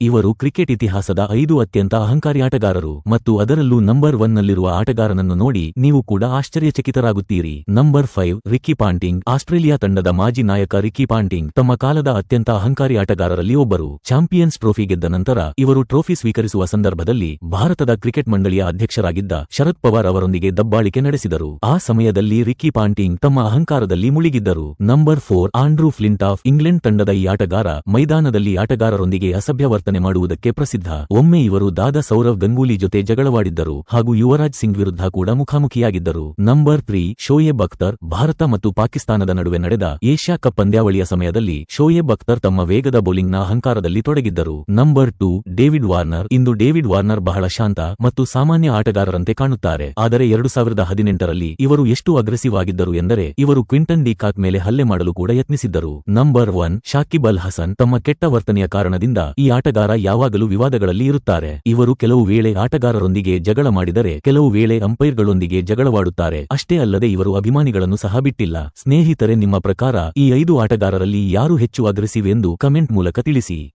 ಇವರು ಕ್ರಿಕೆಟ್ ಇತಿಹಾಸದ 5 ಅತ್ಯಂತ ಅಹಂಕಾರಿ ಆಟಗಾರರು ಮತ್ತು ಅದರಲ್ಲೂ ನಂಬರ್ 1 ನಲ್ಲಿರುವ ಆಟಗಾರನನ್ನು ನೋಡಿ ನೀವು ಕೂಡ ಆಶ್ಚರ್ಯಚಕಿತರಾಗುತ್ತೀರಿ. Number 5 Ricky Ponting. ಆಸ್ಟ್ರೇಲಿಯಾ ತಂಡದ ಮಾಜಿ ನಾಯಕ ರಿಕ್ಕಿ ಪಾಂಟಿಂಗ್ ತಮ್ಮ ಕಾಲದ ಅತ್ಯಂತ ಅಹಂಕಾರಿ ಆಟಗಾರರಲ್ಲಿ ಒಬ್ಬರು. ಚಾಂಪಿಯನ್ಸ್ ಟ್ರೋಫಿ ಗೆದ್ದ ನಂತರ ಇವರು ಟ್ರೋಫಿ ಸ್ವೀಕರಿಸುವ ಸಂದರ್ಭದಲ್ಲಿ ಭಾರತದ ಕ್ರಿಕೆಟ್ ಮಂಡಳಿಯ ಅಧ್ಯಕ್ಷರಾಗಿದ್ದ ಶರದ್ ಪವಾರ್ ಅವರೊಂದಿಗೆ ದಬ್ಬಾಳಿಕೆ ನಡೆಸಿದರು. ಆ ಸಮಯದಲ್ಲಿ ರಿಕ್ಕಿ ಪಾಂಟಿಂಗ್ ತಮ್ಮ ಅಹಂಕಾರದಲ್ಲಿ ಮುಳುಗಿದ್ದರು. Number 4 Andrew Flintoff. ಇಂಗ್ಲೆಂಡ್ ತಂಡದ ಈ ಆಟಗಾರ ಮೈದಾನದಲ್ಲಿ ಆಟಗಾರರೊಂದಿಗೆ ಅಸಭ್ಯ ವರ್ತನೆ ಮಾಡುವುದಕ್ಕೆ ಪ್ರಸಿದ್ಧ. ಒಮ್ಮೆ ಇವರು ದಾದಾ ಸೌರವ್ ಗಂಗೂಲಿ ಜೊತೆ ಜಗಳವಾಡಿದ್ದರು ಹಾಗೂ ಯುವರಾಜ್ ಸಿಂಗ್ ವಿರುದ್ಧ ಕೂಡ ಮುಖಾಮುಖಿಯಾಗಿದ್ದರು. ನಂಬರ್ 3 ಶೋಯೆಬ್ ಅಖ್ತರ್. ಭಾರತ ಮತ್ತು ಪಾಕಿಸ್ತಾನದ ನಡುವೆ ನಡೆದ ಏಷ್ಯಾ ಕಪ್ ಪಂದ್ಯಾವಳಿಯ ಸಮಯದಲ್ಲಿ ಶೋಯೆಬ್ ಅಖ್ತರ್ ತಮ್ಮ ವೇಗದ ಬೌಲಿಂಗ್ನ ಅಹಂಕಾರದಲ್ಲಿ ತೊಡಗಿದ್ದರು. Number 2 David Warner. ಇಂದು ಡೇವಿಡ್ ವಾರ್ನರ್ ಬಹಳ ಶಾಂತ ಮತ್ತು ಸಾಮಾನ್ಯ ಆಟಗಾರರಂತೆ ಕಾಣುತ್ತಾರೆ. ಆದರೆ 2018ರಲ್ಲಿ ಇವರು ಎಷ್ಟು ಅಗ್ರೆಸಿವ್ ಆಗಿದ್ದರು ಎಂದರೆ ಇವರು ಕ್ವಿಂಟನ್ ಡಿ ಕಾಕ್ ಮೇಲೆ ಹಲ್ಲೆ ಮಾಡಲು ಕೂಡ ಯತ್ನಿಸಿದ್ದರು. ನಂಬರ್ 1 ಶಾಕಿಬ್ ಅಲ್ ಹಸನ್. ತಮ್ಮ ಕೆಟ್ಟ ವರ್ತನೆಯ ಕಾರಣದಿಂದ ಈ ಆಟಗಾರ ಯಾವಾಗಲೂ ವಿವಾದಗಳಲ್ಲಿ ಇರುತ್ತಾರೆ. ಇವರು ಕೆಲವು ವೇಳೆ ಆಟಗಾರರೊಂದಿಗೆ ಜಗಳ ಮಾಡಿದರೆ ಕೆಲವು ವೇಳೆ ಅಂಪೈರ್ಗಳೊಂದಿಗೆ ಜಗಳವಾಡುತ್ತಾರೆ. ಅಷ್ಟೇ ಅಲ್ಲದೆ ಇವರು ಅಭಿಮಾನಿಗಳನ್ನು ಸಹ ಬಿಟ್ಟಿಲ್ಲ. ಸ್ನೇಹಿತರೆ, ನಿಮ್ಮ ಪ್ರಕಾರ ಈ 5 ಆಟಗಾರರಲ್ಲಿ ಯಾರು ಹೆಚ್ಚು ಅಗ್ರೆಸಿವ್ ಎಂದು ಕಮೆಂಟ್ ಮೂಲಕ ತಿಳಿಸಿ.